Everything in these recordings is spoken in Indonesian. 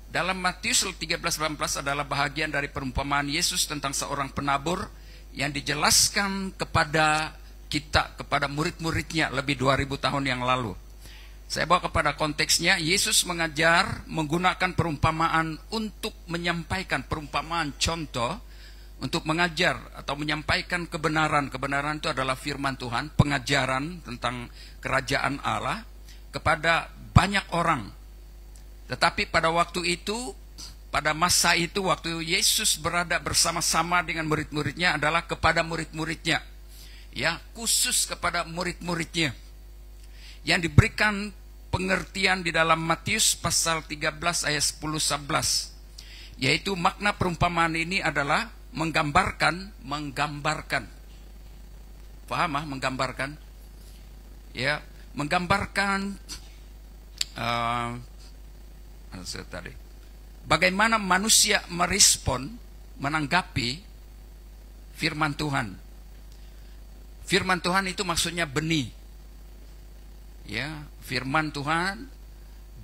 Dalam Matius 13:18 adalah bahagian dari perumpamaan Yesus tentang seorang penabur yang dijelaskan kepada kita, kepada murid-muridnya lebih 2000 tahun yang lalu. Saya bawa kepada konteksnya, Yesus mengajar menggunakan perumpamaan untuk menyampaikan perumpamaan contoh, untuk mengajar atau menyampaikan kebenaran. Kebenaran itu adalah firman Tuhan, pengajaran tentang kerajaan Allah kepada banyak orang. Tetapi pada waktu itu, pada masa itu, waktu Yesus berada bersama-sama dengan murid-muridnya adalah kepada murid-muridnya. Ya, khusus kepada murid-muridnya. Yang diberikan pengertian di dalam Matius pasal 13 ayat 10-11. Yaitu makna perumpamaan ini adalah menggambarkan. Paham ah, menggambarkan? Ya, menggambarkan bagaimana manusia merespon, menanggapi firman Tuhan. Firman Tuhan itu maksudnya benih. Ya, firman Tuhan,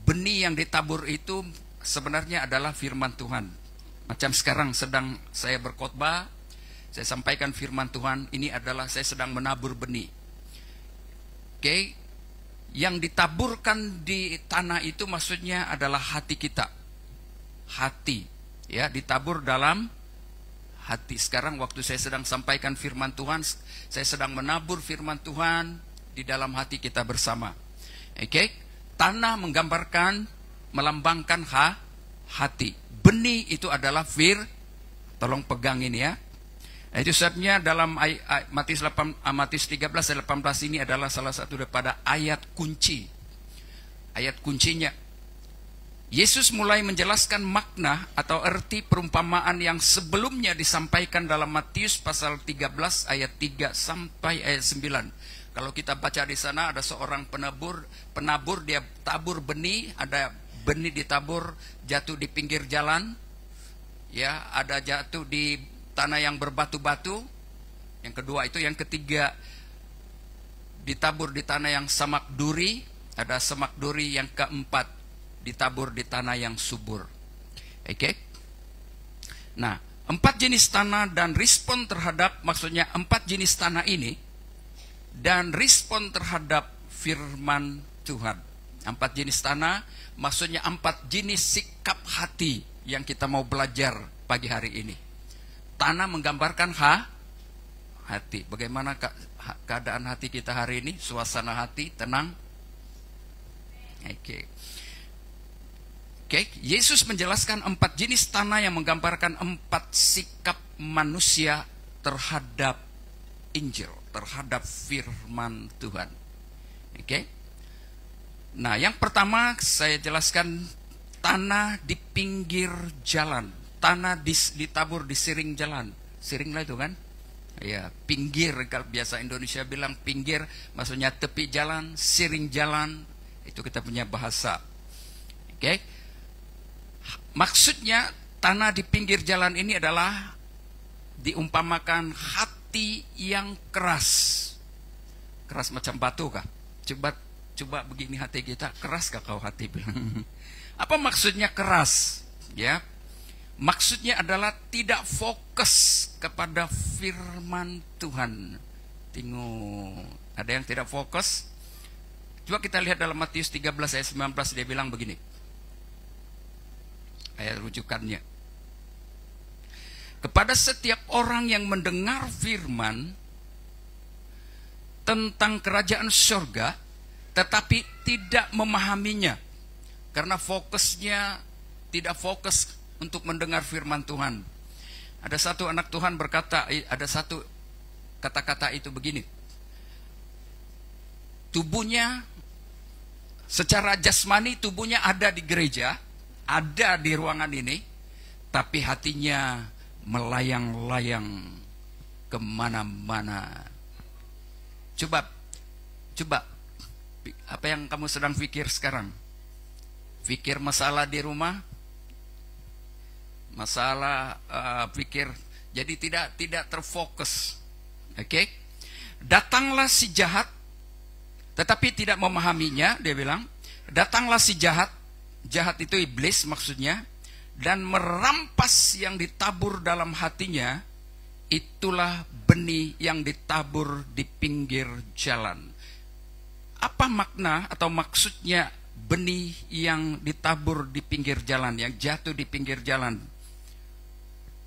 benih yang ditabur itu sebenarnya adalah firman Tuhan. Macam sekarang sedang saya berkhotbah, saya sampaikan firman Tuhan, ini adalah saya sedang menabur benih. Oke, yang ditaburkan di tanah itu maksudnya adalah hati kita. Hati, ya, ditabur dalam hati. Sekarang waktu saya sedang sampaikan firman Tuhan, saya sedang menabur firman Tuhan di dalam hati kita bersama. Oke, tanah menggambarkan, melambangkan hati. Benih itu adalah tolong pegang ini ya. Itu sebabnya dalam Matius 13 ayat 18 ini adalah salah satu daripada ayat kunci. Ayat kuncinya. Yesus mulai menjelaskan makna atau arti perumpamaan yang sebelumnya disampaikan dalam Matius pasal 13 ayat 3 sampai ayat 9. Kalau kita baca di sana ada seorang penabur dia tabur benih, ada benih ditabur jatuh di pinggir jalan. Ya, ada jatuh di tanah yang berbatu-batu. Yang kedua itu, yang ketiga ditabur di tanah yang semak duri, ada semak duri. Yang keempat ditabur di tanah yang subur. Oke. Nah, 4 jenis tanah dan respon terhadap, maksudnya 4 jenis tanah ini dan respon terhadap firman Tuhan. 4 jenis tanah maksudnya 4 jenis sikap hati yang kita mau belajar pagi hari ini. Tanah menggambarkan hati. Bagaimana keadaan hati kita hari ini? Suasana hati tenang? Oke. Yesus menjelaskan 4 jenis tanah yang menggambarkan 4 sikap manusia terhadap Injil, terhadap firman Tuhan. Oke. Nah, yang pertama saya jelaskan tanah di pinggir jalan. Tanah ditabur di siring jalan. Siring lah itu kan? Ya, pinggir, kalau biasa Indonesia bilang pinggir, maksudnya tepi jalan, siring jalan. Itu kita punya bahasa. Oke. Maksudnya tanah di pinggir jalan ini adalah diumpamakan hati yang keras. Keras macam batu kah? Coba begini hati kita, keras kah kau hati bilang? Apa maksudnya keras? Ya. Maksudnya adalah tidak fokus kepada firman Tuhan. Tengok, ada yang tidak fokus. Coba kita lihat dalam Matius 13 ayat 19, dia bilang begini. Ayat rujukannya. Kepada setiap orang yang mendengar firman tentang kerajaan surga, tetapi tidak memahaminya. Karena fokusnya tidak fokus untuk mendengar firman Tuhan. Ada satu anak Tuhan berkata, ada satu kata-kata itu begini. Tubuhnya, secara jasmani tubuhnya ada di gereja, ada di ruangan ini, tapi hatinya melayang-layang kemana-mana. Coba, apa yang kamu sedang pikir sekarang? Pikir masalah di rumah, masalah pikir, jadi tidak terfokus. Oke? Datanglah si jahat, tetapi tidak memahaminya. Dia bilang, datanglah si jahat. Jahat itu iblis maksudnya. dan merampas yang ditabur dalam hatinya, itulah benih yang ditabur di pinggir jalan. Apa makna atau maksudnya benih yang ditabur di pinggir jalan, yang jatuh di pinggir jalan?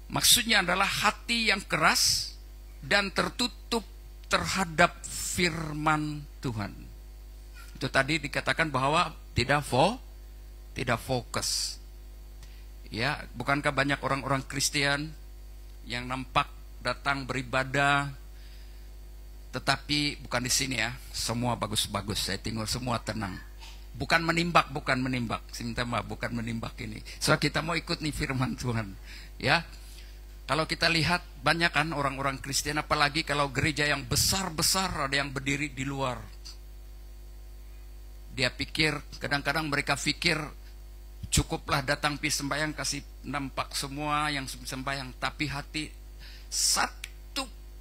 Maksudnya adalah hati yang keras dan tertutup terhadap firman Tuhan. Itu tadi dikatakan bahwa tidak fokus. Ya, bukankah banyak orang-orang Kristen yang nampak datang beribadah, tetapi bukan di sini ya, semua bagus-bagus, saya tengok semua tenang. Bukan menimbak, minta maaf, bukan menimbak ini. Soalnya kita mau ikut nih firman Tuhan. Ya, kalau kita lihat banyak kan orang-orang Kristen, apalagi kalau gereja yang besar-besar, ada yang berdiri di luar. Dia pikir, kadang-kadang mereka pikir cukuplah datang pi sembahyang, kasih nampak semua yang sembahyang, tapi hati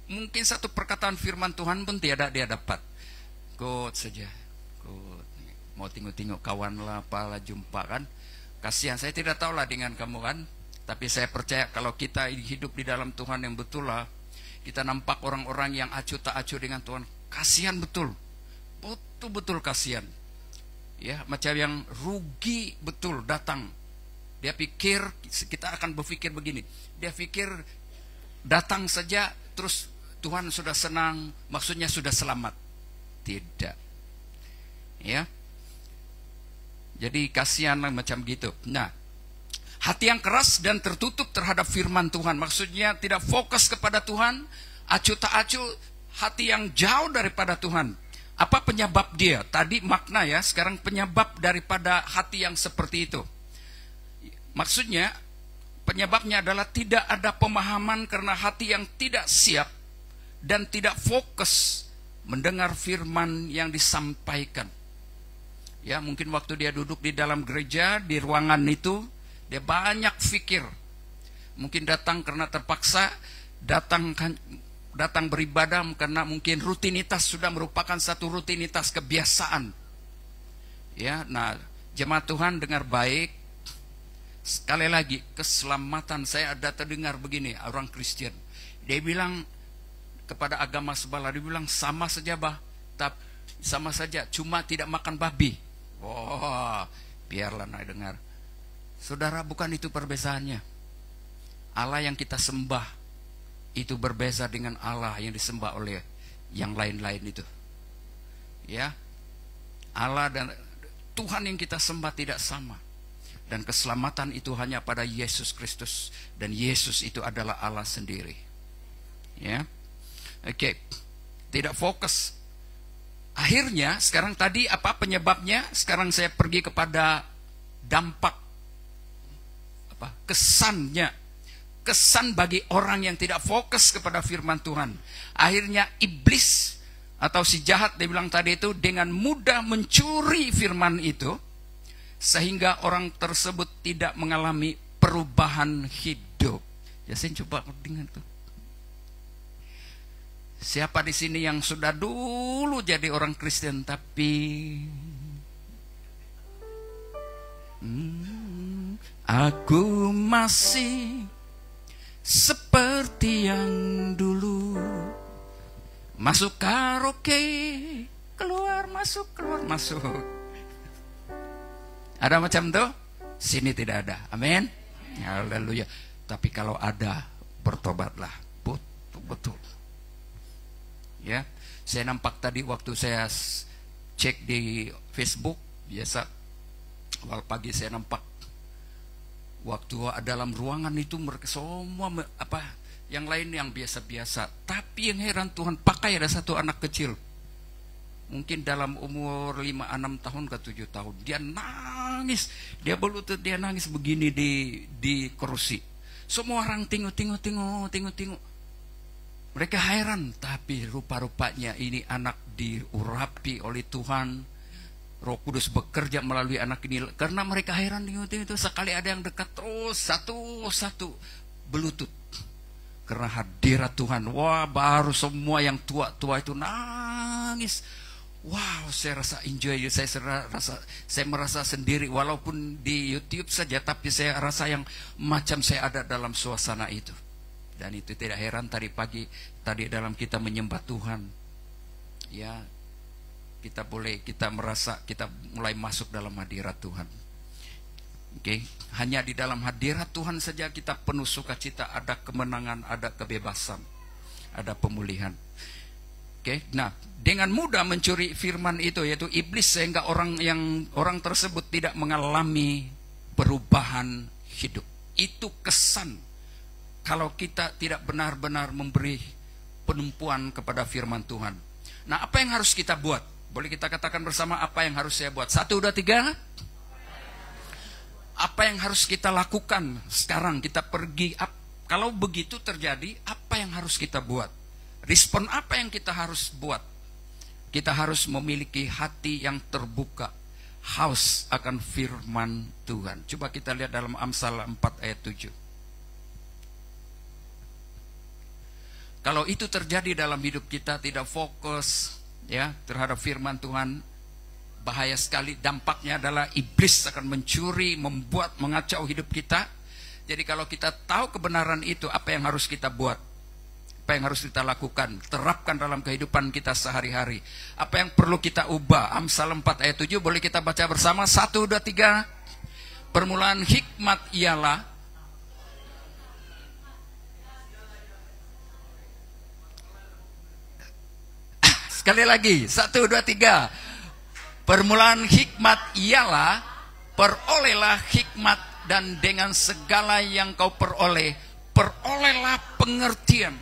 mungkin satu perkataan firman Tuhan pun tiada dia dapat. Good saja, good. Mau tengok-tengok kawan lah, apalah jumpa kan. Kasihan, saya tidak tahu lah dengan kamu kan. Tapi saya percaya kalau kita hidup di dalam Tuhan yang betul lah, kita nampak orang-orang yang acuh tak acuh dengan Tuhan, kasihan betul. Betul-betul kasihan. Ya, macam yang rugi betul datang. Dia pikir, kita akan berpikir begini. Dia pikir datang saja terus Tuhan sudah senang, maksudnya sudah selamat. Tidak. Ya. Jadi kasihan macam gitu. Nah, hati yang keras dan tertutup terhadap firman Tuhan, maksudnya tidak fokus kepada Tuhan, acuh tak acuh, hati yang jauh daripada Tuhan. Apa penyebab dia? Tadi makna ya, sekarang penyebab daripada hati yang seperti itu. Maksudnya, penyebabnya adalah tidak ada pemahaman karena hati yang tidak siap dan tidak fokus mendengar firman yang disampaikan. Ya, mungkin waktu dia duduk di dalam gereja, di ruangan itu, dia banyak fikir. Mungkin datang karena terpaksa, datang beribadah karena mungkin rutinitas, sudah merupakan satu rutinitas kebiasaan. Ya, nah, jemaat Tuhan dengar baik. Sekali lagi, keselamatan, saya ada terdengar begini, orang Kristen. Dia bilang kepada agama sebelah, dia bilang sama saja sama saja, cuma tidak makan babi. Oh, biarlah nak dengar. Saudara, bukan itu perbezaannya. Allah yang kita sembah itu berbeza dengan Allah yang disembah oleh yang lain-lain itu. Ya, Allah dan Tuhan yang kita sembah tidak sama. Dan keselamatan itu hanya pada Yesus Kristus, dan Yesus itu adalah Allah sendiri. Ya, oke. Tidak fokus. Akhirnya, sekarang tadi apa penyebabnya? Sekarang saya pergi kepada dampak, kesannya. Kesan bagi orang yang tidak fokus kepada firman Tuhan. Akhirnya iblis atau si jahat, dia bilang tadi itu, dengan mudah mencuri firman itu, sehingga orang tersebut tidak mengalami perubahan hidup. Ya, saya coba dengar tuh. Siapa di sini yang sudah dulu jadi orang Kristen tapi aku masih seperti yang dulu, masuk karaoke, keluar masuk, keluar masuk. Ada macam tuh? Sini tidak ada. Amin. Haleluya. Tapi kalau ada, bertobatlah. Betul. Ya, saya nampak tadi waktu saya cek di Facebook, biasa awal pagi saya nampak waktu dalam ruangan itu mereka semua yang lain yang biasa-biasa, tapi yang heran Tuhan pakai ada satu anak kecil, mungkin dalam umur 5-6 tahun ke 7 tahun, dia nangis, dia berlutut, dia nangis begini di kursi. Semua orang tengok. Mereka heran, tapi rupa-rupanya ini anak diurapi oleh Tuhan. Roh Kudus bekerja melalui anak ini. Karena mereka heran itu sekali ada yang dekat terus satu-satu berlutut. Karena hadirat Tuhan. Wah, baru semua yang tua-tua itu nangis. wow, saya rasa enjoy, saya merasa sendiri walaupun di YouTube saja, tapi saya rasa yang macam saya ada dalam suasana itu. Dan itu tidak heran tadi pagi, tadi dalam kita menyembah Tuhan, ya, kita merasa kita mulai masuk dalam hadirat Tuhan. Oke, hanya di dalam hadirat Tuhan saja kita penuh sukacita, ada kemenangan, ada kebebasan, ada pemulihan. Oke, nah, dengan mudah mencuri firman itu, yaitu iblis, sehingga orang tersebut tidak mengalami perubahan hidup. Itu kesan kalau kita tidak benar-benar memberi penumpuan kepada firman Tuhan. Nah, apa yang harus kita buat? Boleh kita katakan bersama, apa yang harus saya buat? 1, 2, 3. Apa yang harus kita lakukan sekarang? Kita pergi. Kalau begitu terjadi, apa yang harus kita buat? Respon apa yang kita harus buat? Kita harus memiliki hati yang terbuka, haus akan firman Tuhan. Coba kita lihat dalam Amsal 4 ayat 7. Kalau itu terjadi dalam hidup kita, tidak fokus ya terhadap firman Tuhan, bahaya sekali. Dampaknya adalah iblis akan mencuri, membuat, mengacau hidup kita. Jadi kalau kita tahu kebenaran itu, apa yang harus kita buat? Apa yang harus kita lakukan? Terapkan dalam kehidupan kita sehari-hari. Apa yang perlu kita ubah? Amsal 4 ayat 7, boleh kita baca bersama? 1, 2, 3. Permulaan hikmat ialah sekali lagi, 1, 2, 3. Permulaan hikmat ialah, perolehlah hikmat, dan dengan segala yang kau peroleh, perolehlah pengertian.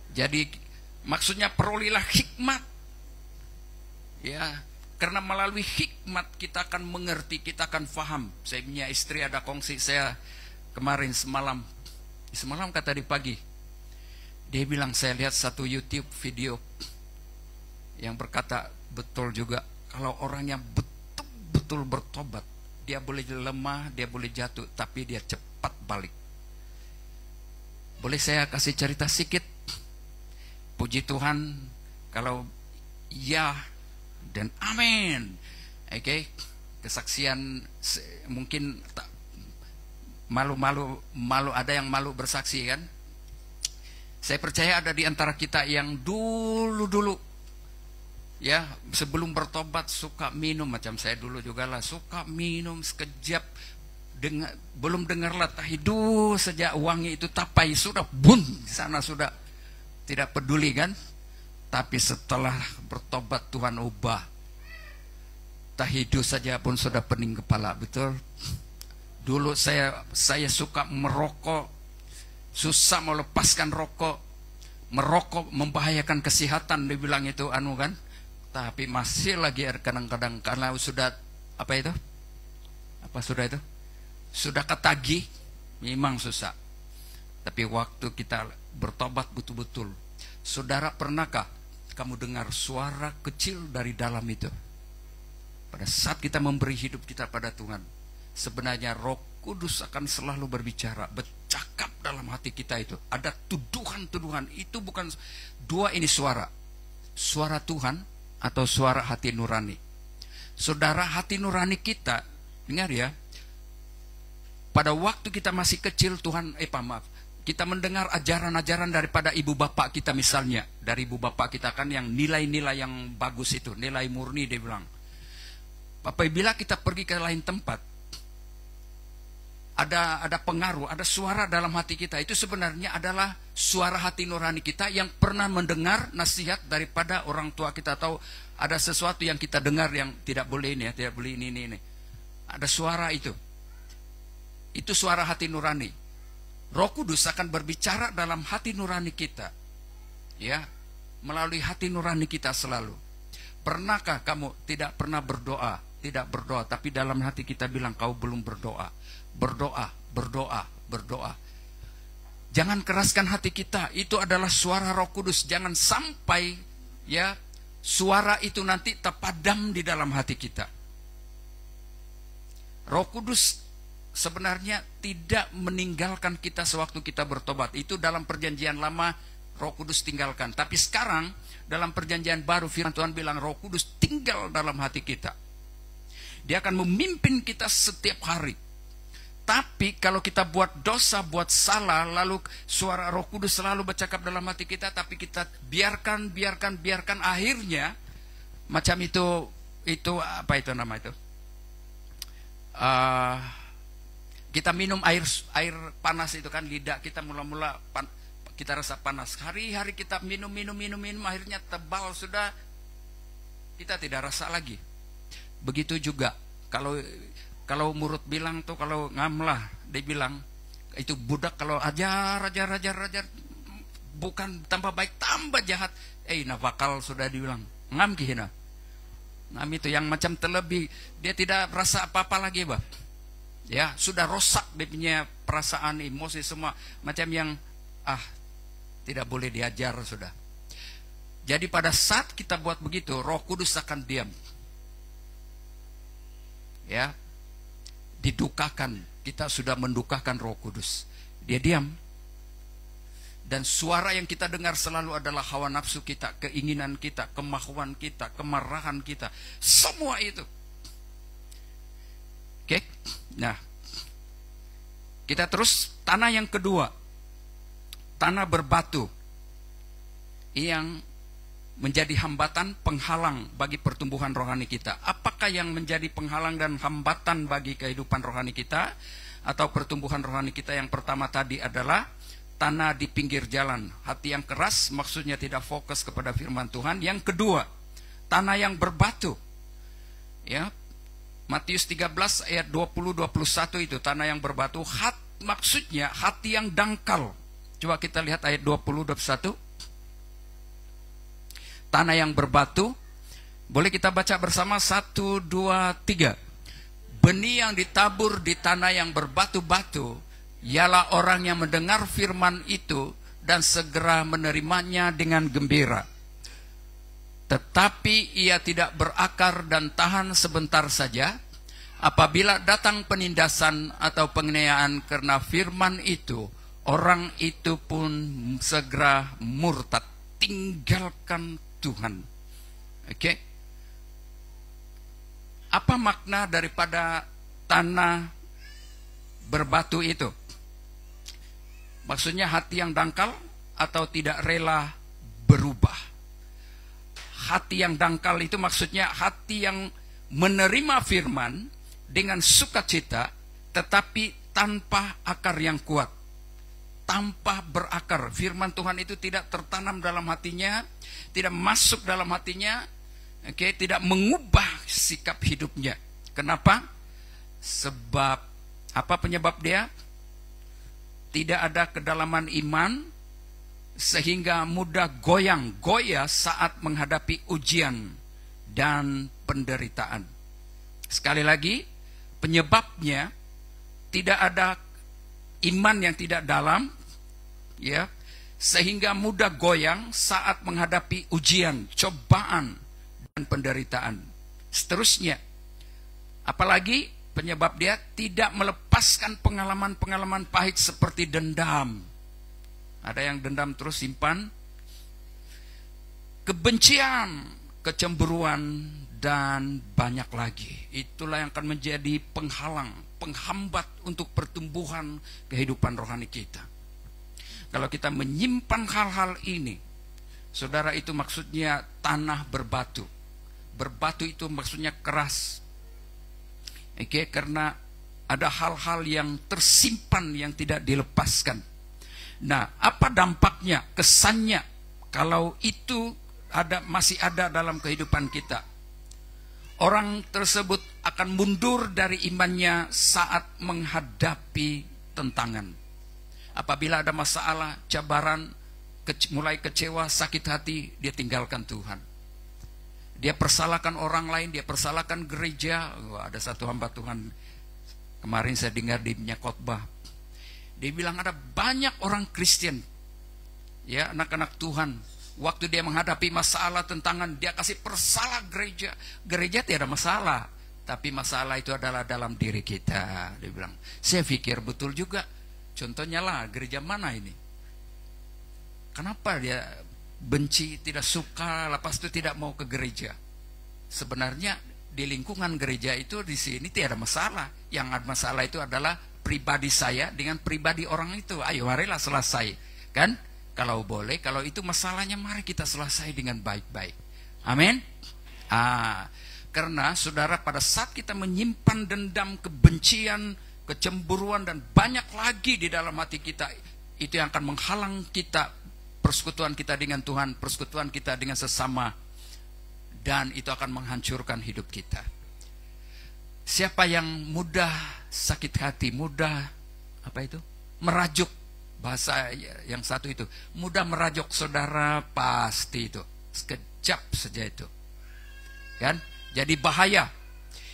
Jadi maksudnya perolehlah hikmat, ya, karena melalui hikmat kita akan mengerti, kita akan faham. Saya punya istri ada kongsi saya kemarin semalam kata di pagi, dia bilang, saya lihat satu YouTube video yang berkata betul juga, kalau orangnya betul-betul bertobat, dia boleh lemah, dia boleh jatuh, tapi dia cepat balik. Boleh saya kasih cerita sedikit? Puji Tuhan, kalau ya dan amin. Oke, kesaksian mungkin malu, ada yang malu bersaksi kan? Saya percaya ada di antara kita yang dulu ya, sebelum bertobat suka minum, macam saya dulu juga lah, suka minum sekejap, belum dengar latah hidup saja wangi itu tapai, sudah bun di sana, sudah tidak peduli kan. Tapi setelah bertobat Tuhan ubah, tahidu saja pun sudah pening kepala, betul. Dulu saya suka merokok, susah melepaskan rokok, merokok membahayakan kesehatan, dibilang itu anu kan. Tapi masih lagi kadang-kadang, karena sudah sudah ketagih, memang susah. Tapi waktu kita bertobat betul-betul, saudara, pernahkah kamu dengar suara kecil dari dalam itu? Pada saat kita memberi hidup kita pada Tuhan, sebenarnya Roh Kudus akan selalu berbicara, bercakap dalam hati kita itu. Ada tuduhan-tuduhan, itu bukan dua, ini suara Tuhan atau suara hati nurani. Saudara, hati nurani kita, dengar ya, pada waktu kita masih kecil kita mendengar ajaran-ajaran daripada ibu bapak kita, misalnya dari ibu bapak kita kan, yang nilai-nilai yang bagus itu, nilai murni, dia bilang. Apabila kita pergi ke lain tempat, ada pengaruh, ada suara dalam hati kita, itu sebenarnya adalah suara hati nurani kita yang pernah mendengar nasihat daripada orang tua kita, atau ada sesuatu yang kita dengar yang tidak boleh ini ya, tidak boleh ini. Ada suara itu suara hati nurani. Roh Kudus akan berbicara dalam hati nurani kita, ya, melalui hati nurani kita selalu. Pernahkah kamu tidak pernah berdoa, tapi dalam hati kita bilang, kau belum berdoa. Berdoa. Jangan keraskan hati kita. Itu adalah suara Roh Kudus. Jangan sampai ya suara itu nanti terpadam di dalam hati kita. Roh Kudus sebenarnya tidak meninggalkan kita sewaktu kita bertobat. Itu dalam perjanjian lama, Roh Kudus tinggalkan. Tapi sekarang dalam perjanjian baru firman Tuhan bilang Roh Kudus tinggal dalam hati kita. Dia akan memimpin kita setiap hari. Tapi kalau kita buat dosa, buat salah, lalu suara Roh Kudus selalu bercakap dalam hati kita, tapi kita biarkan, akhirnya macam itu apa itu nama itu? Kita minum air panas itu kan, lidah kita mula-mula kita rasa panas. Hari-hari kita minum, akhirnya tebal sudah, kita tidak rasa lagi. Begitu juga kalau murid bilang tuh, kalau ngamlah dia bilang itu budak kalau ajar bukan tambah baik tambah jahat. Bakal sudah dibilang ngam kihina. Ngam itu yang macam terlebih, dia tidak rasa apa-apa lagi, bah. Ya, sudah rosak dia punya perasaan, emosi semua macam yang tidak boleh diajar sudah. Jadi pada saat kita buat begitu, Roh Kudus akan diam. Ya, didukakan, kita sudah mendukakan Roh Kudus, dia diam. Dan suara yang kita dengar selalu adalah hawa nafsu kita, keinginan kita, kemauan kita, kemarahan kita, semua itu. Oke. Nah, kita terus tanah yang kedua, tanah berbatu yang menjadi hambatan penghalang bagi pertumbuhan rohani kita. Apakah yang menjadi penghalang dan hambatan bagi kehidupan rohani kita atau pertumbuhan rohani kita? Yang pertama tadi adalah tanah di pinggir jalan, hati yang keras, maksudnya tidak fokus kepada firman Tuhan. Yang kedua, tanah yang berbatu. Ya, Matius 13 ayat 20-21 itu tanah yang berbatu, maksudnya hati yang dangkal. Coba kita lihat ayat 20-21. Tanah yang berbatu, boleh kita baca bersama 1, 2, 3. Benih yang ditabur di tanah yang berbatu-batu ialah orang yang mendengar firman itu dan segera menerimanya dengan gembira. Tetapi ia tidak berakar dan tahan sebentar saja. Apabila datang penindasan atau penganiayaan karena firman itu, orang itu pun segera murtad, tinggalkan Tuhan. Oke. Apa makna daripada tanah berbatu itu? Maksudnya hati yang dangkal atau tidak rela berubah. Hati yang dangkal itu maksudnya hati yang menerima firman dengan sukacita, tetapi tanpa akar yang kuat. Tanpa berakar. Firman Tuhan itu tidak tertanam dalam hatinya, tidak masuk dalam hatinya, tidak mengubah sikap hidupnya. Kenapa? Sebab apa penyebab dia? Tidak ada kedalaman iman, sehingga mudah goyah saat menghadapi ujian dan penderitaan. Sekali lagi, penyebabnya tidak ada iman yang tidak dalam, ya, sehingga mudah goyang saat menghadapi ujian, cobaan, dan penderitaan. Seterusnya, apalagi penyebab dia tidak melepaskan pengalaman-pengalaman pahit seperti dendam. Ada yang dendam terus simpan, kebencian, kecemburuan, dan banyak lagi. Itulah yang akan menjadi penghalang, penghambat untuk pertumbuhan kehidupan rohani kita. Kalau kita menyimpan hal-hal ini, saudara, itu maksudnya tanah berbatu. Berbatu itu maksudnya keras. Karena ada hal-hal yang tersimpan yang tidak dilepaskan. Nah, apa dampaknya, kesannya kalau itu masih ada dalam kehidupan kita? Orang tersebut akan mundur dari imannya saat menghadapi tentangan. Apabila ada masalah, cabaran, mulai kecewa, sakit hati, dia tinggalkan Tuhan. Dia persalahkan orang lain, dia persalahkan gereja. Ada satu hamba Tuhan, kemarin saya dengar di khotbah. Dia bilang ada banyak orang Kristen, ya, anak-anak Tuhan, waktu dia menghadapi masalah, tentangan, dia kasih persalah gereja. Gereja tidak ada masalah, tapi masalah itu adalah dalam diri kita. Dia bilang, saya pikir betul juga. Contohnya lah, gereja mana ini? Kenapa dia benci, tidak suka, lepas itu tidak mau ke gereja? Sebenarnya di lingkungan gereja itu di sini tidak ada masalah. Yang ada masalah itu adalah pribadi saya dengan pribadi orang itu. Ayo marilah selesai, kan? Kalau boleh, kalau itu masalahnya, mari kita selesai dengan baik-baik. Amin. Karena saudara, pada saat kita menyimpan dendam, kebencian, kecemburuan, dan banyak lagi di dalam hati kita, itu yang akan menghalang kita, persekutuan kita dengan Tuhan, persekutuan kita dengan sesama, dan itu akan menghancurkan hidup kita. Siapa yang mudah sakit hati, mudah merajuk, bahasa yang satu itu, mudah merajuk saudara, pasti itu sekejap saja itu, kan? Jadi bahaya.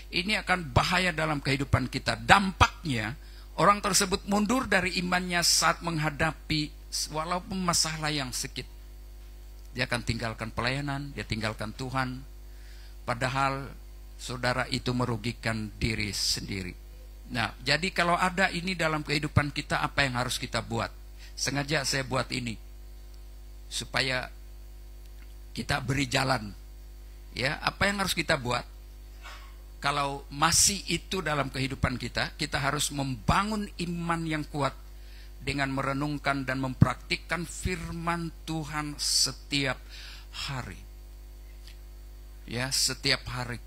Ini akan bahaya dalam kehidupan kita. Dampaknya, orang tersebut mundur dari imannya saat menghadapi walaupun masalah yang sedikit. Dia akan tinggalkan pelayanan, dia tinggalkan Tuhan. Padahal saudara, itu merugikan diri sendiri. Nah, jadi kalau ada ini dalam kehidupan kita, apa yang harus kita buat? Sengaja saya buat ini supaya kita beri jalan. Ya, apa yang harus kita buat? Kalau masih itu dalam kehidupan kita, kita harus membangun iman yang kuat dengan merenungkan dan mempraktikkan firman Tuhan setiap hari. Ya, setiap hari.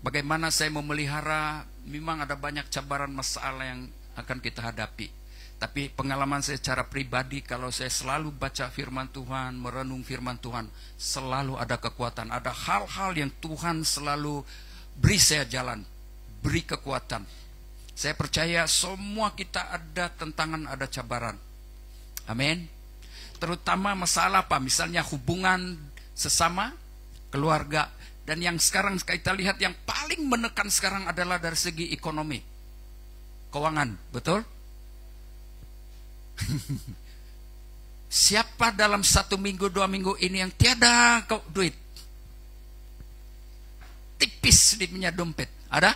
Bagaimana saya memelihara, memang ada banyak cabaran masalah yang akan kita hadapi. Tapi pengalaman saya secara pribadi, kalau saya selalu baca firman Tuhan, merenung firman Tuhan, selalu ada kekuatan. Ada hal-hal yang Tuhan selalu beri saya jalan, beri kekuatan. Saya percaya semua kita ada tentangan, ada cabaran. Amin. Terutama masalah apa? Misalnya hubungan sesama, keluarga. Dan yang sekarang kita lihat yang paling menekan sekarang adalah dari segi ekonomi, keuangan, betul? Siapa dalam 1 minggu, 2 minggu ini yang tiada duit? Tipis di punya dompet. Ada?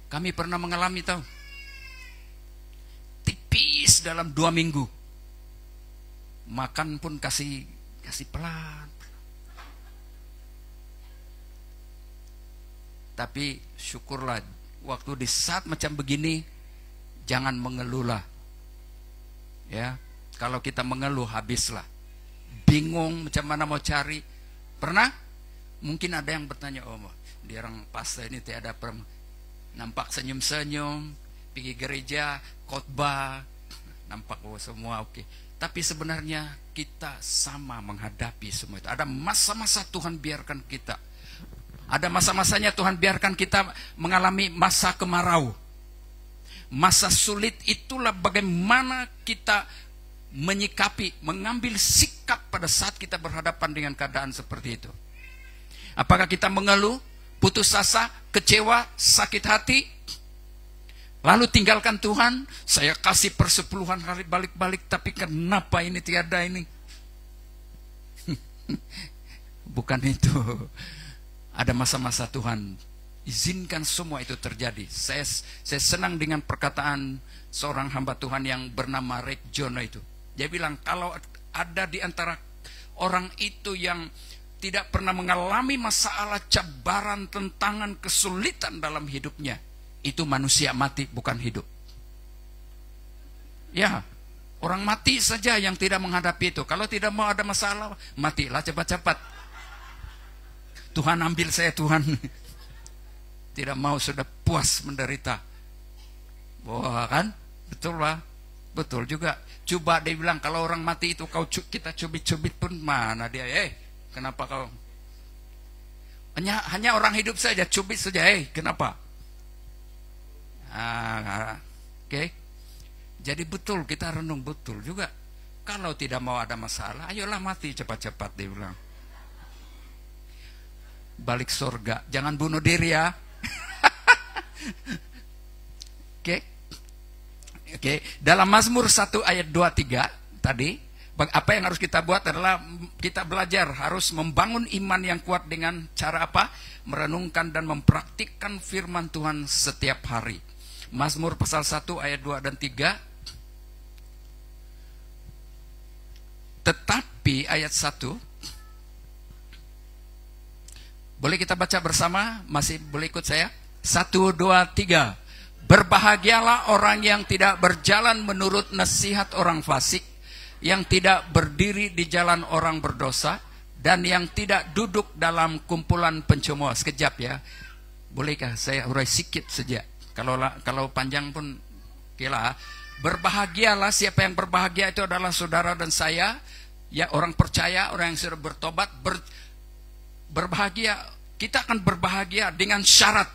Kami pernah mengalami, tahu? Tipis dalam 2 minggu. Makan pun kasih pelan. Tapi syukurlah, waktu di saat macam begini, jangan mengeluhlah. Ya, kalau kita mengeluh habislah. Bingung macam mana mau cari. Pernah? Mungkin ada yang bertanya, oh, dia orang pastor ini tiada pernah nampak senyum-senyum, pergi gereja, khotbah, nampak semua oke. Tapi sebenarnya kita sama menghadapi semua itu. Ada masa-masa Tuhan biarkan kita. Ada masa-masanya Tuhan biarkan kita mengalami masa kemarau. Masa sulit itulah bagaimana kita menyikapi, mengambil sikap pada saat kita berhadapan dengan keadaan seperti itu. Apakah kita mengeluh, putus asa, kecewa, sakit hati, lalu tinggalkan Tuhan? Saya kasih persepuluhan kali balik-balik, tapi kenapa ini tiada ini? Bukan itu. Ada masa-masa Tuhan izinkan semua itu terjadi. Saya senang dengan perkataan seorang hamba Tuhan yang bernama Rick Jono itu. Dia bilang, kalau ada di antara orang itu yang tidak pernah mengalami masalah, cabaran, tentangan, kesulitan dalam hidupnya, itu manusia mati, bukan hidup. Ya, orang mati saja yang tidak menghadapi itu. Kalau tidak mau ada masalah, matilah cepat-cepat. Tuhan ambil saya, Tuhan. Tidak mau, sudah puas menderita. Wah, kan? Betul lah. Betul juga. Coba dia bilang, kalau orang mati itu kita cubit-cubit pun mana dia? Kenapa kau? Hanya orang hidup saja, cubit saja. Kenapa? Oke. Jadi betul, kita renung betul juga. Kalau tidak mau ada masalah, ayolah mati cepat-cepat, dia bilang. Balik surga. Jangan bunuh diri ya. Oke. Dalam Mazmur 1 ayat 2-3 tadi, apa yang harus kita buat adalah kita belajar harus membangun iman yang kuat dengan cara apa? Merenungkan dan mempraktikkan firman Tuhan setiap hari. Mazmur pasal 1 ayat 2 dan 3. Tetapi ayat 1, boleh kita baca bersama? Masih boleh ikut saya? 1, 2, 3. Berbahagialah orang yang tidak berjalan menurut nasihat orang fasik, yang tidak berdiri di jalan orang berdosa, dan yang tidak duduk dalam kumpulan pencemooh. Sekejap ya. Bolehkah saya urai sikit saja? Kalau panjang pun kira. Berbahagialah, siapa yang berbahagia itu adalah saudara dan saya, ya, orang percaya, orang yang sudah bertobat. Berbahagia, kita akan berbahagia dengan syarat.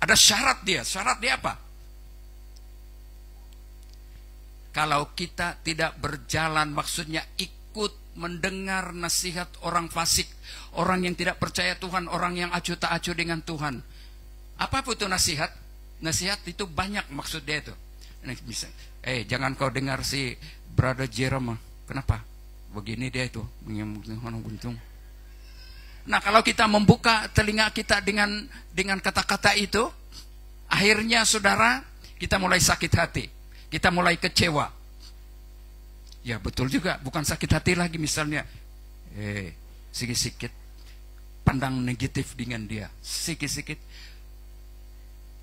Ada syarat dia. Syarat dia apa? Kalau kita tidak berjalan, maksudnya ikut mendengar nasihat orang fasik, orang yang tidak percaya Tuhan, orang yang acuh tak acuh dengan Tuhan. Apa itu nasihat? Nasihat itu banyak maksud dia itu. Jangan kau dengar si Brother Jerome. Kenapa? Begini dia itu. Nah, kalau kita membuka telinga kita dengan kata-kata itu, akhirnya saudara, kita mulai sakit hati. Kita mulai kecewa. Ya betul juga, bukan sakit hati lagi misalnya. Sikit-sikit pandang negatif dengan dia. Sikit-sikit.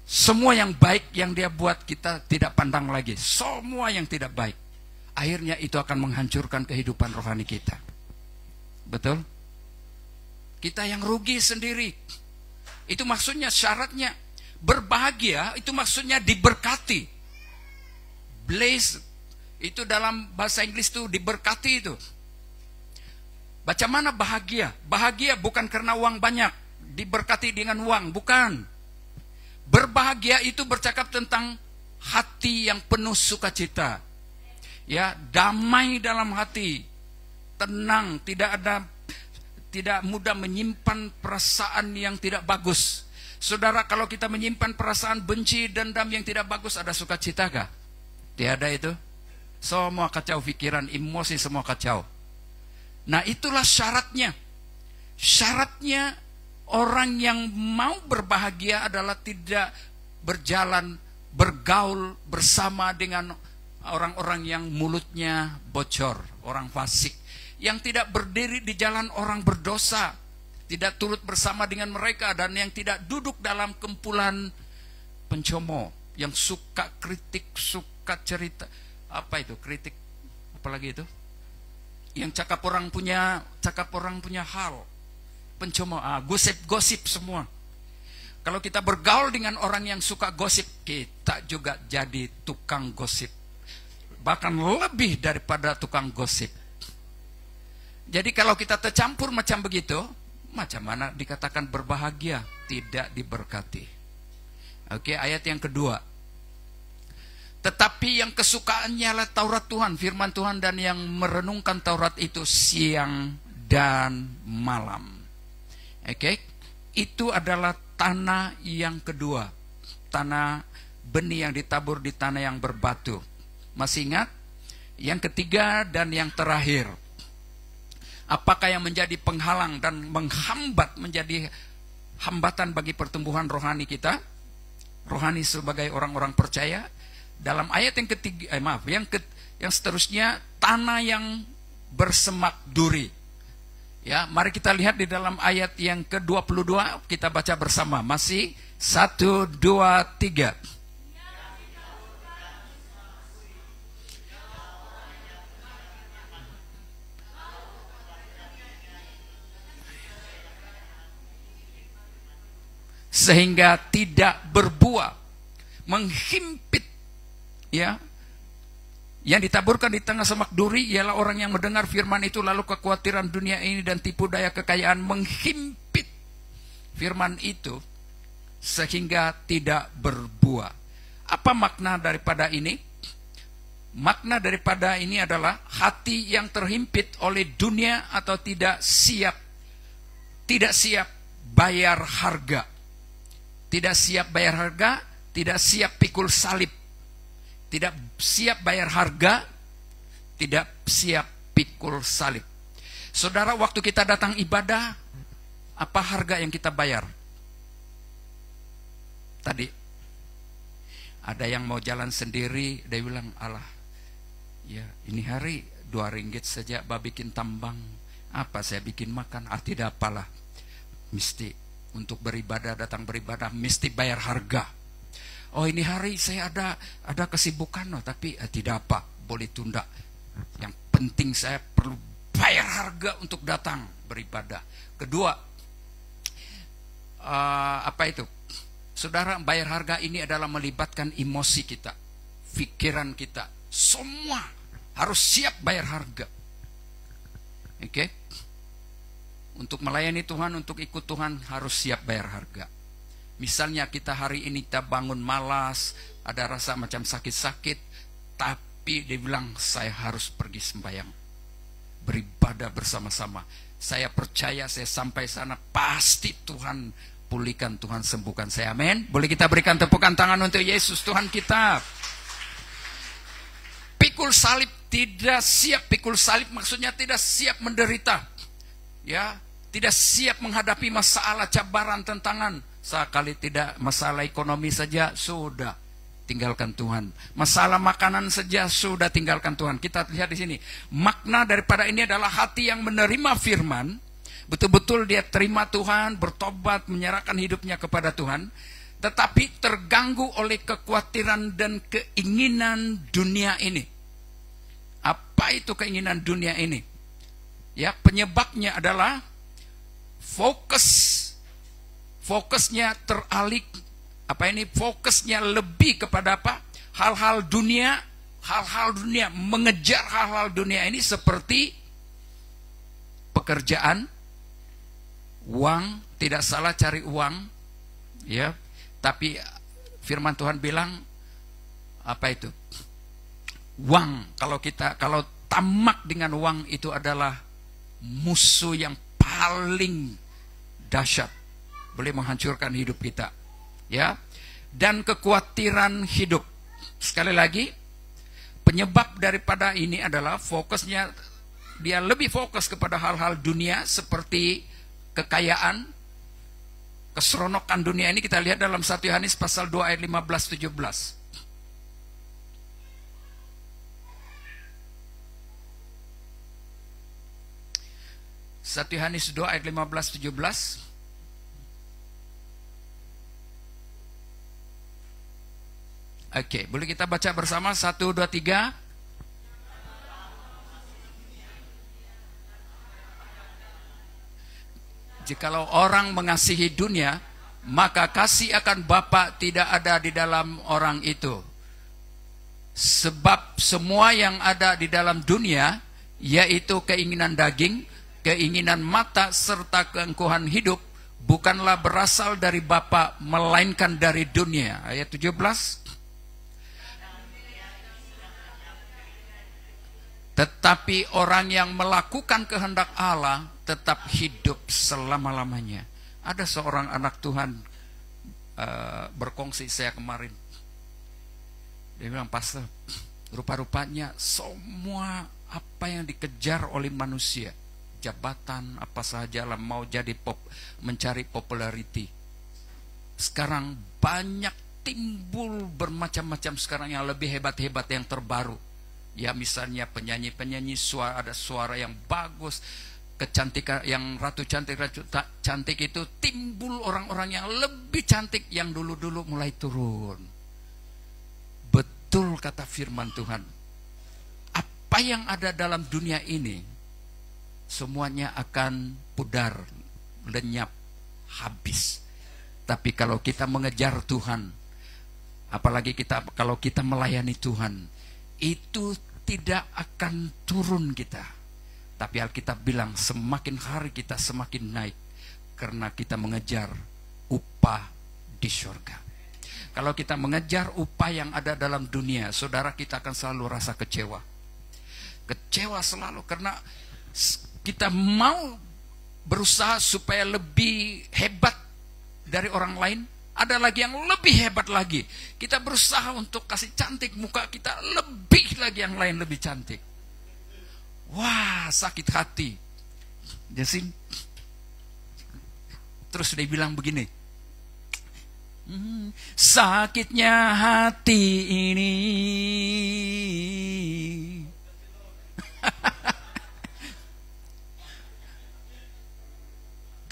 Semua yang baik yang dia buat kita tidak pandang lagi. Semua yang tidak baik. Akhirnya itu akan menghancurkan kehidupan rohani kita. Betul? Kita yang rugi sendiri. Itu maksudnya syaratnya. Berbahagia itu maksudnya diberkati. Blessed. Itu dalam bahasa Inggris itu diberkati itu. Baca mana bahagia? Bahagia bukan karena uang banyak. Diberkati dengan uang. Bukan. Berbahagia itu bercakap tentang hati yang penuh sukacita. Ya, damai dalam hati. Tenang, tidak mudah menyimpan perasaan yang tidak bagus. Saudara, kalau kita menyimpan perasaan benci, dendam yang tidak bagus, ada sukacita kah? Tiada itu. Semua kacau pikiran, emosi semua kacau. Nah, itulah syaratnya. Syaratnya orang yang mau berbahagia adalah tidak berjalan, bergaul bersama dengan orang-orang yang mulutnya bocor, orang fasik, yang tidak berdiri di jalan orang berdosa, tidak turut bersama dengan mereka, dan yang tidak duduk dalam kumpulan pencemooh, yang suka kritik, suka cerita, apa itu kritik, apalagi itu, yang cakap orang punya hal, pencemooh, gosip semua. Kalau kita bergaul dengan orang yang suka gosip, kita juga jadi tukang gosip, bahkan lebih daripada tukang gosip. Jadi kalau kita tercampur macam begitu, macam mana dikatakan berbahagia? Tidak diberkati. Oke, ayat yang kedua. Tetapi yang kesukaannya adalah Taurat Tuhan, firman Tuhan, dan yang merenungkan Taurat itu siang dan malam. Oke, itu adalah tanah yang kedua. Tanah benih yang ditabur di tanah yang berbatu. Masih ingat? Yang ketiga dan yang terakhir. Apakah yang menjadi penghalang dan menghambat, menjadi hambatan bagi pertumbuhan rohani kita? Rohani sebagai orang-orang percaya. Dalam ayat yang ketiga, yang seterusnya, tanah yang bersemak duri. Ya, mari kita lihat di dalam ayat yang ke-22, kita baca bersama. Masih 1, 2, 3. Sehingga tidak berbuah, menghimpit, ya. Yang ditaburkan di tengah semak duri ialah orang yang mendengar firman itu, lalu kekhawatiran dunia ini dan tipu daya kekayaan menghimpit firman itu sehingga tidak berbuah. Apa makna daripada ini? Makna daripada ini adalah hati yang terhimpit oleh dunia atau tidak siap bayar harga. Tidak siap bayar harga, tidak siap pikul salib. Tidak siap bayar harga, tidak siap pikul salib. Saudara, waktu kita datang ibadah, apa harga yang kita bayar? Tadi ada yang mau jalan sendiri, dia bilang, "Allah, ya ini hari 2 ringgit saja bikin tambang. Apa saya bikin makan? Tidak apalah. Mesti untuk beribadah, datang beribadah mesti bayar harga. Oh, ini hari saya ada kesibukan, tapi tidak apa, boleh tunda. Yang penting saya perlu bayar harga untuk datang beribadah. Kedua, apa itu? Saudara, bayar harga ini adalah melibatkan emosi kita, pikiran kita, semua harus siap bayar harga. Oke? Untuk melayani Tuhan, untuk ikut Tuhan harus siap bayar harga. Misalnya kita hari ini kita bangun malas, ada rasa macam sakit-sakit, tapi dia bilang saya harus pergi sembahyang, beribadah bersama-sama. Saya percaya saya sampai sana pasti Tuhan pulihkan, Tuhan sembuhkan saya. Amin. Boleh kita berikan tepukan tangan untuk Yesus Tuhan kita. Pikul salib tidak siap. Pikul salib maksudnya tidak siap menderita. Ya, tidak siap menghadapi masalah, cabaran, tantangan. Sekali tidak masalah ekonomi saja sudah tinggalkan Tuhan. Masalah makanan saja sudah tinggalkan Tuhan. Kita lihat di sini. Makna daripada ini adalah hati yang menerima firman. Betul-betul dia terima Tuhan, bertobat, menyerahkan hidupnya kepada Tuhan. Tetapi terganggu oleh kekhawatiran dan keinginan dunia ini. Apa itu keinginan dunia ini? Ya, penyebabnya adalah fokusnya teralih, fokusnya lebih kepada apa? Hal-hal dunia, mengejar hal-hal dunia ini seperti pekerjaan, uang. Tidak salah cari uang, ya. Tapi firman Tuhan bilang apa itu? Uang, kalau tamak dengan uang itu adalah musuh yang paling dahsyat, boleh menghancurkan hidup kita, ya. Dan kekhawatiran hidup. Sekali lagi, penyebab daripada ini adalah fokusnya, dia lebih fokus kepada hal-hal dunia seperti kekayaan, keseronokan dunia ini. Kita lihat dalam 1 Yohanes pasal 2 ayat 15-17. 1 Yohanes 2 ayat 15-17. Oke, boleh kita baca bersama? 1, 2, 3. Jikalau orang mengasihi dunia, maka kasih akan Bapa tidak ada di dalam orang itu. Sebab semua yang ada di dalam dunia, yaitu keinginan daging, keinginan mata, serta keangkuhan hidup, bukanlah berasal dari Bapa, melainkan dari dunia. Ayat 17. Tetapi orang yang melakukan kehendak Allah tetap hidup selama-lamanya. Ada seorang anak Tuhan berkongsi saya kemarin. Dia bilang, pastor, rupa-rupanya semua apa yang dikejar oleh manusia, jabatan apa saja lah, mau jadi mencari popularity, sekarang banyak timbul bermacam-macam sekarang yang lebih hebat-hebat, yang terbaru. Ya, misalnya penyanyi-penyanyi, ada suara yang bagus, kecantikan, yang ratu cantik itu timbul orang-orang yang lebih cantik, yang dulu-dulu mulai turun. Betul kata firman Tuhan. Apa yang ada dalam dunia ini semuanya akan pudar, lenyap, habis. Tapi kalau kita mengejar Tuhan, apalagi kalau kita melayani Tuhan, itu tidak akan turun kita. Tapi Alkitab bilang semakin hari kita semakin naik, karena kita mengejar upah di surga. Kalau kita mengejar upah yang ada dalam dunia, saudara, kita akan selalu rasa kecewa. Kecewa selalu, karena kita mau berusaha supaya lebih hebat dari orang lain. Ada lagi yang lebih hebat lagi. Kita berusaha untuk kasih cantik muka kita, lebih lagi yang lain lebih cantik. Wah, sakit hati. Jasin. Terus dia bilang begini, sakitnya hati ini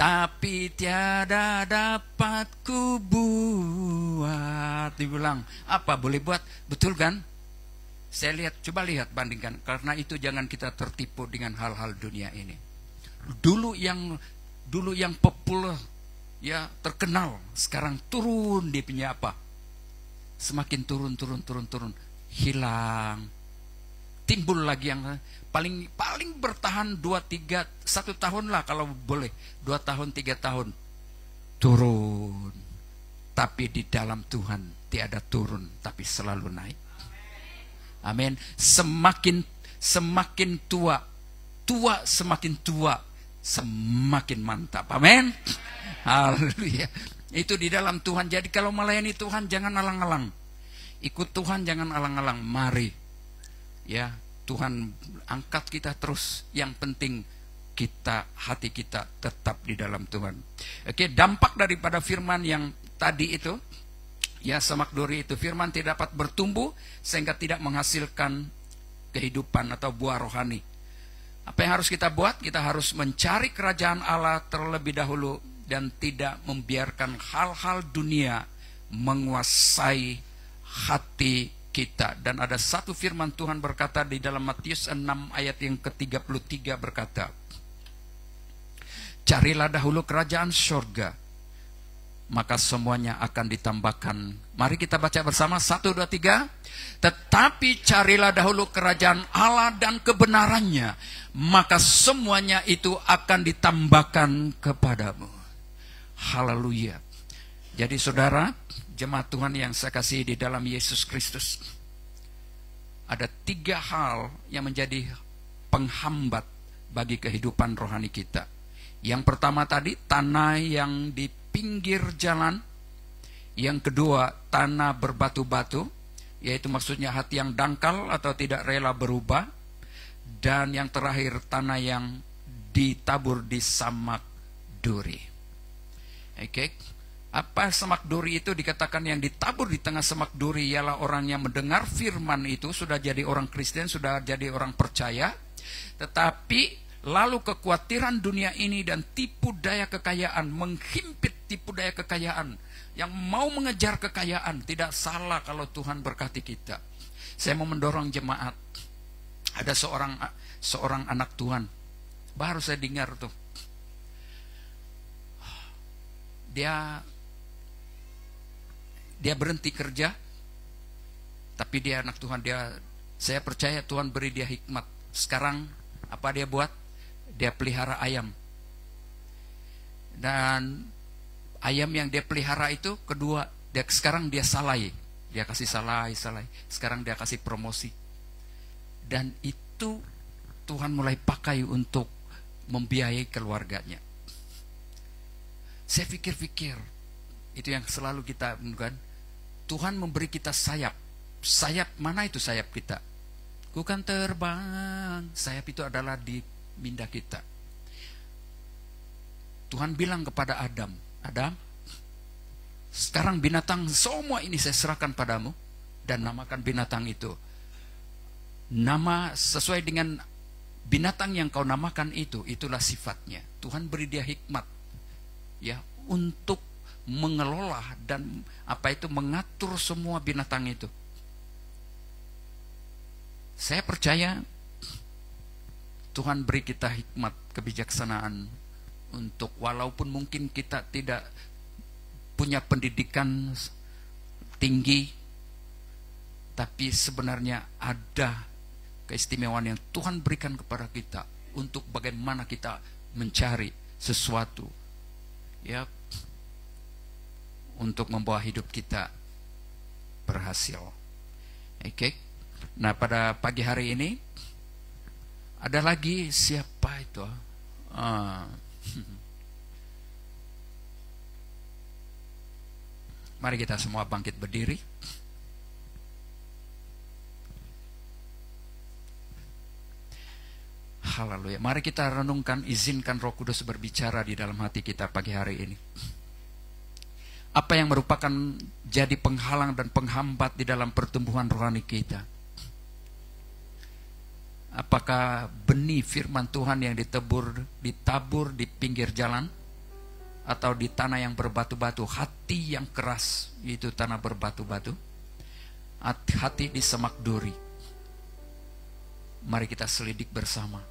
tapi tiada dapat ku buat. Dibilang, apa boleh buat? Betul kan? Saya lihat, coba lihat, bandingkan. Karena itu jangan kita tertipu dengan hal-hal dunia ini. Dulu yang populer, ya terkenal, sekarang turun dia punya apa? Semakin turun, hilang. Timbul lagi yang paling bertahan 2-3 1 tahun lah kalau boleh, 2 tahun 3 tahun turun. Tapi di dalam Tuhan tiada turun, tapi selalu naik. Amin. Semakin tua semakin tua, semakin mantap. Amin. Haleluya. Itu di dalam Tuhan. Jadi kalau melayani Tuhan jangan alang-alang. Ikut Tuhan jangan alang-alang. Mari, ya, Tuhan angkat kita terus. Yang penting hati kita tetap di dalam Tuhan. Oke, dampak daripada firman yang tadi itu, ya, semak duri itu, firman tidak dapat bertumbuh sehingga tidak menghasilkan kehidupan atau buah rohani. Apa yang harus kita buat? Kita harus mencari kerajaan Allah terlebih dahulu dan tidak membiarkan hal-hal dunia menguasai hati kita. Dan ada satu firman Tuhan berkata di dalam Matius 6 ayat yang ke-33 berkata, carilah dahulu kerajaan surga, maka semuanya akan ditambahkan. Mari kita baca bersama, 1, 2, 3. Tetapi carilah dahulu kerajaan Allah dan kebenarannya, maka semuanya itu akan ditambahkan kepadamu. Haleluya. Jadi saudara, jemaat Tuhan yang saya kasih di dalam Yesus Kristus, ada 3 hal yang menjadi penghambat bagi kehidupan rohani kita. Yang pertama tadi, tanah yang di pinggir jalan. Yang kedua, tanah berbatu-batu, yaitu maksudnya hati yang dangkal atau tidak rela berubah. Dan yang terakhir, tanah yang ditabur di samak duri. Oke. Apa semak duri itu? Dikatakan yang ditabur di tengah semak duri ialah orang yang mendengar firman itu, sudah jadi orang Kristen, sudah jadi orang percaya, tetapi lalu kekhawatiran dunia ini dan tipu daya kekayaan menghimpit tipu daya kekayaan, yang mau mengejar kekayaan. Tidak salah kalau Tuhan berkati kita. Saya mau mendorong jemaat. Ada seorang anak Tuhan, baru saya dengar tuh, dia berhenti kerja, tapi dia anak Tuhan. Saya percaya Tuhan beri dia hikmat. Sekarang apa dia buat? Dia pelihara ayam. Dan ayam yang dia pelihara itu, sekarang dia salai. Dia kasih salai. Sekarang dia kasih promosi. Dan itu Tuhan mulai pakai untuk membiayai keluarganya. Saya pikir-pikir, itu yang selalu kita bukan. Tuhan memberi kita sayap. Sayap mana itu sayap kita? Ku kan terbang. Sayap itu adalah di minda kita. Tuhan bilang kepada Adam, sekarang binatang semua ini saya serahkan padamu, dan namakan binatang itu. Nama sesuai dengan binatang yang kau namakan itu, itulah sifatnya. Tuhan beri dia hikmat, ya, untuk mengelola dan mengatur semua binatang itu. Saya percaya Tuhan beri kita hikmat, kebijaksanaan untuk, walaupun mungkin kita tidak punya pendidikan tinggi, tapi sebenarnya ada keistimewaan yang Tuhan berikan kepada kita untuk bagaimana kita mencari sesuatu, ya, untuk membawa hidup kita berhasil. Oke. Nah, pada pagi hari ini ada lagi, siapa itu? Mari kita semua bangkit berdiri. Haleluya. Mari kita renungkan, izinkan Roh Kudus berbicara di dalam hati kita pagi hari ini. Apa yang merupakan jadi penghalang dan penghambat di dalam pertumbuhan rohani kita? Apakah benih firman Tuhan yang ditabur di pinggir jalan? atau di tanah yang berbatu-batu, hati yang keras, yaitu tanah berbatu-batu, hati di semak duri. Mari kita selidik bersama.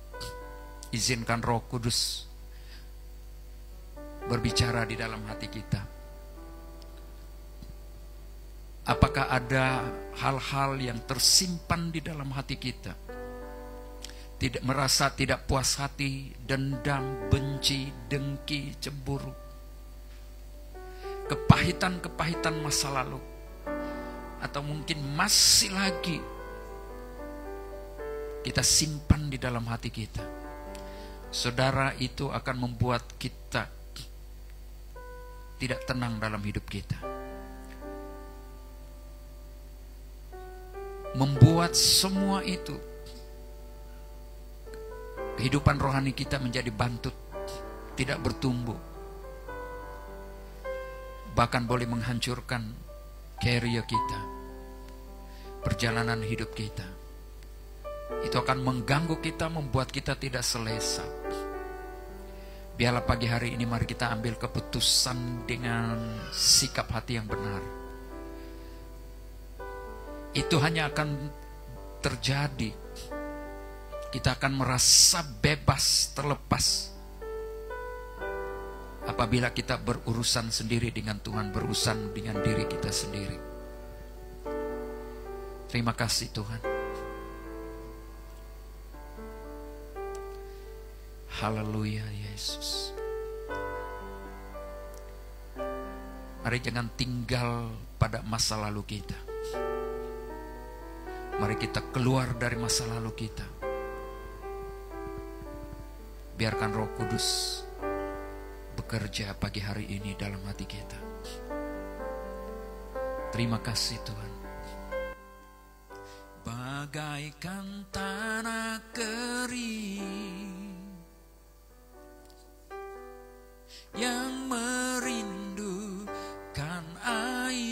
Izinkan Roh Kudus berbicara di dalam hati kita. Apakah ada hal-hal yang tersimpan di dalam hati kita? Tidak merasa tidak puas hati, dendam, benci, dengki, cemburu, kepahitan-kepahitan masa lalu, atau mungkin masih lagi kita simpan di dalam hati kita. Saudara, itu akan membuat kita tidak tenang dalam hidup kita, membuat semua itu kehidupan rohani kita menjadi bantut, tidak bertumbuh, bahkan boleh menghancurkan career kita, perjalanan hidup kita. Itu akan mengganggu kita, membuat kita tidak selesa. Biarlah pagi hari ini mari kita ambil keputusan dengan sikap hati yang benar. Itu hanya akan terjadi, kita akan merasa bebas, terlepas, apabila kita berurusan sendiri dengan Tuhan, berurusan dengan diri kita sendiri. Terima kasih Tuhan. Haleluya Yesus. Mari jangan tinggal pada masa lalu kita. Mari kita keluar dari masa lalu kita. Biarkan Roh Kudus bekerja pagi hari ini dalam hati kita. Terima kasih Tuhan. Bagaikan tanah kering yang merindukan air,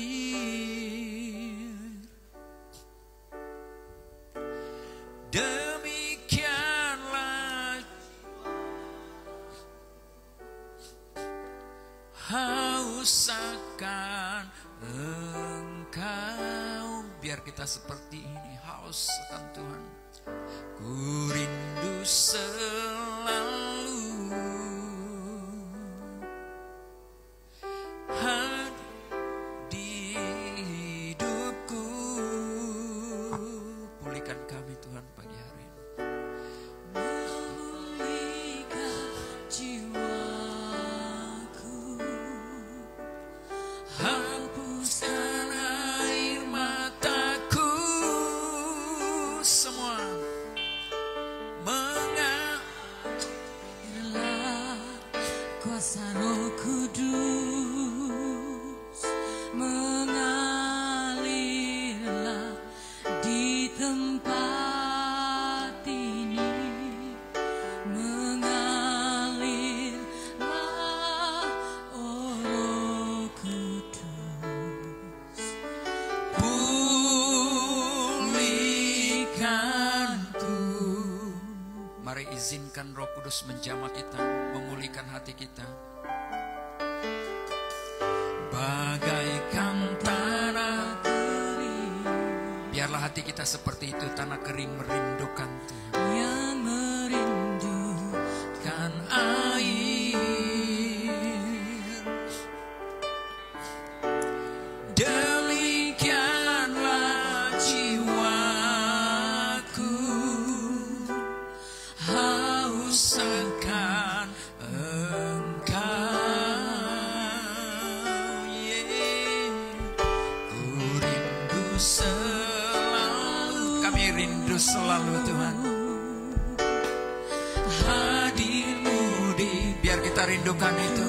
demikianlah haus akan Engkau. Biar kita seperti ini, haus akan Tuhan. Ku rindu selalu hadir di hidupku. Pulihkan kami Tuhan pagi hari ini. Memulihkan jiwaku, hapuskan air mataku. Semua mengalirlah kuasa Roh Kudus, mengalirlah di tempat ini, mengalirlah oh Roh Kudus, pulihkanku. Mari izinkan Roh Kudus menjamah kita, memulihkan hati kita. Bagaikan tanah kering, biarlah hati kita seperti itu, tanah kering merindukan Tuhan, yang merindukan air. Demikianlah jiwaku, haus akan Engkau. Selalu, kami rindu selalu Tuhan hadir-Mu di, biar kita rindukan itu.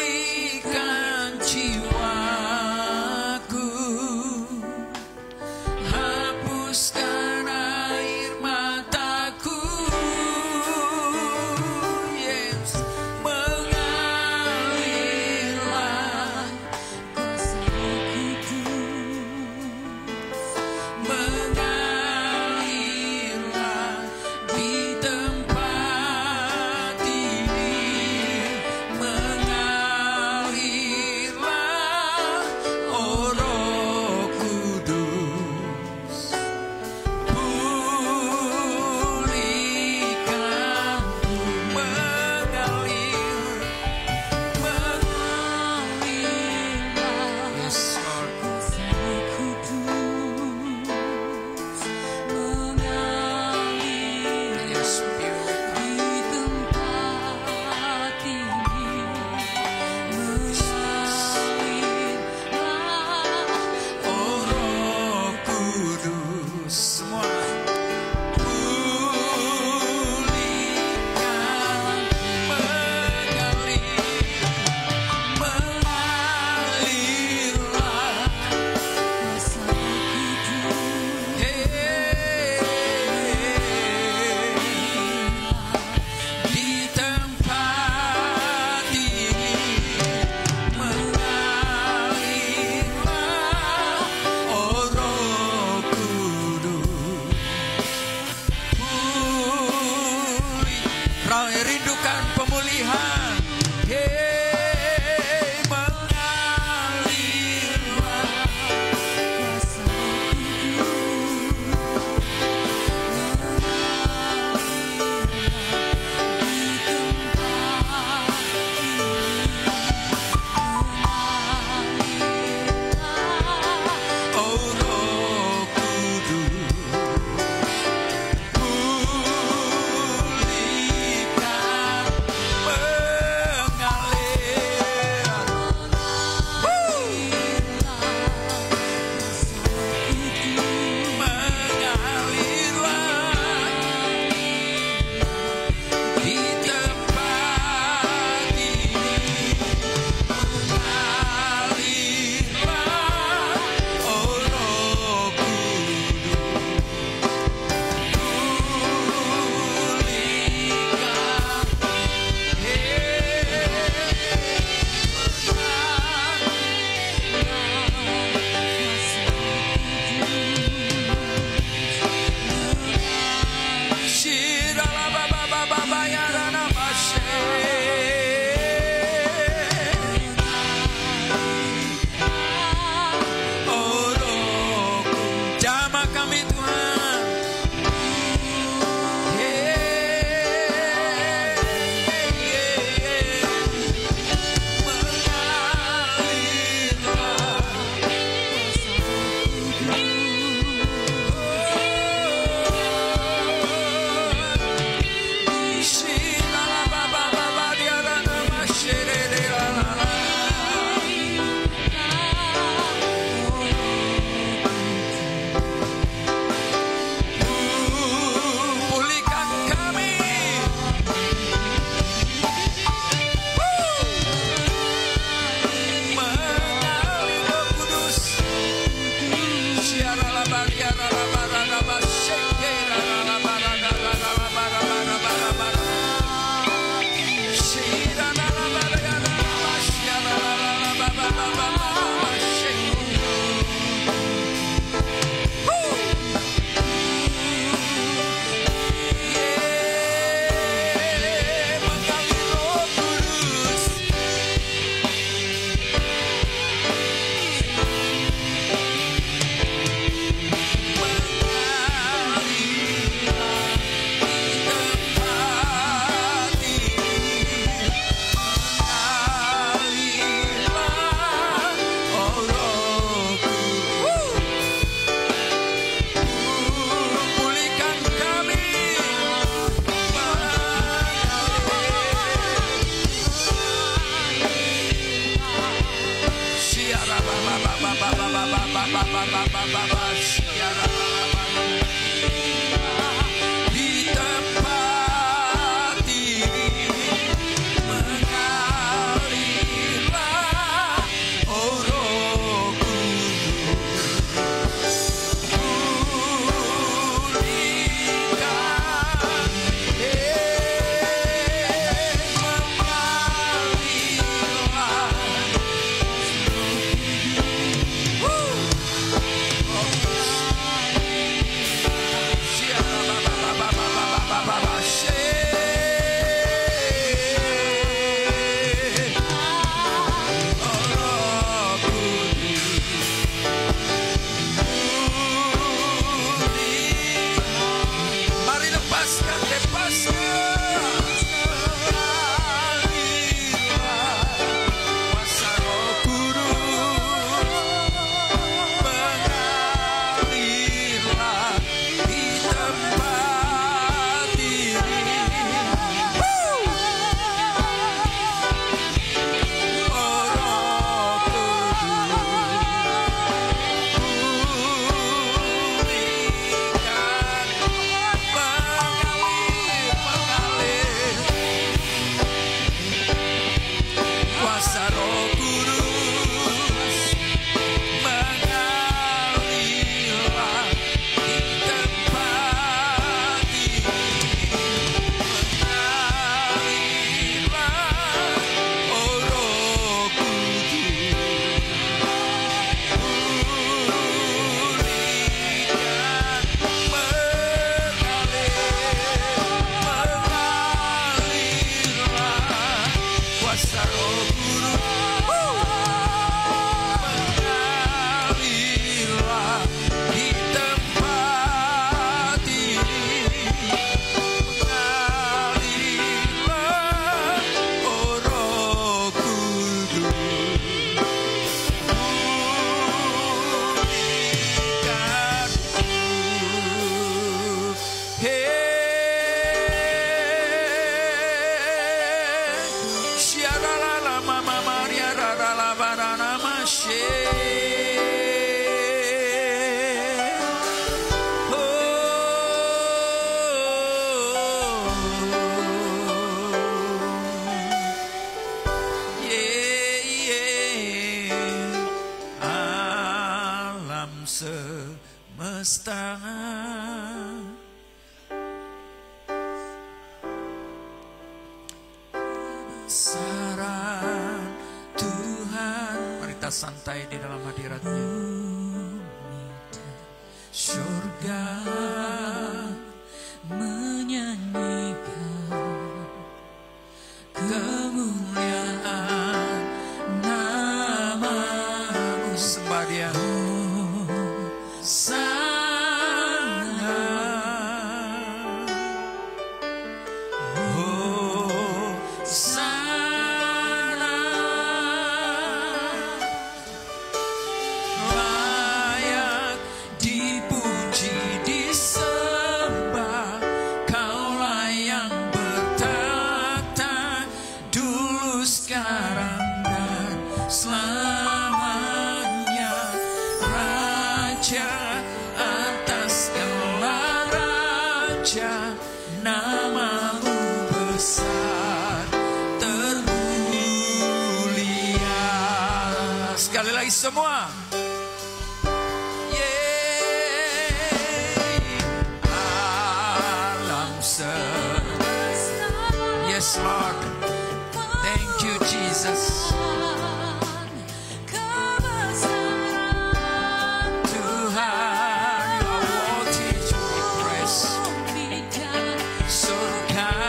Memulihkan jiwaku, hapuskan air mataku. Yes. Mengalir dan pemulihan. Mengalirlah oh Roh Kudus, pulihkan, mengalirlah di tempat ini, mengalirlah oh Roh Kudus, pulihkan. Jamah kami Tuhan, pulihkan kami, mengalir Roh Kudus. Pulihkan kami, di tempat ini, mengalirlah oh Roh Kudus, pulihkan, mengalirlah. semesta. Besaran Tuhan. Mari kita santai di dalam hadirat-Nya. Surga menyanyikan kemuliaan nama-Mu. Sembah Dia. Semua. Alam semesta. Yes, Lord. Thank you, Jesus. Tuhan, you are worthy to be praised. Surga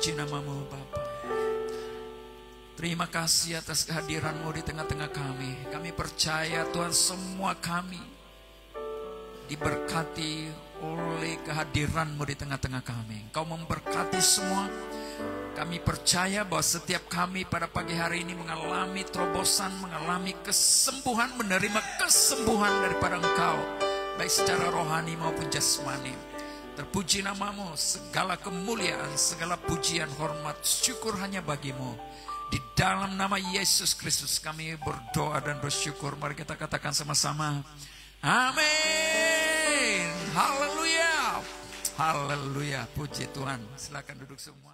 terpuji nama-Mu Bapa. Terima kasih atas kehadiran-Mu di tengah-tengah kami. Kami percaya Tuhan semua kami diberkati oleh kehadiran-Mu di tengah-tengah kami. Engkau memberkati semua. Kami percaya bahwa setiap kami pada pagi hari ini mengalami terobosan, mengalami kesembuhan, menerima kesembuhan daripada Engkau, baik secara rohani maupun jasmani. Terpuji nama-Mu, segala kemuliaan, segala pujian, hormat, syukur hanya bagi-Mu. Di dalam nama Yesus Kristus kami berdoa dan bersyukur. Mari kita katakan sama-sama, amin. Haleluya. Haleluya, puji Tuhan. Silakan duduk semua.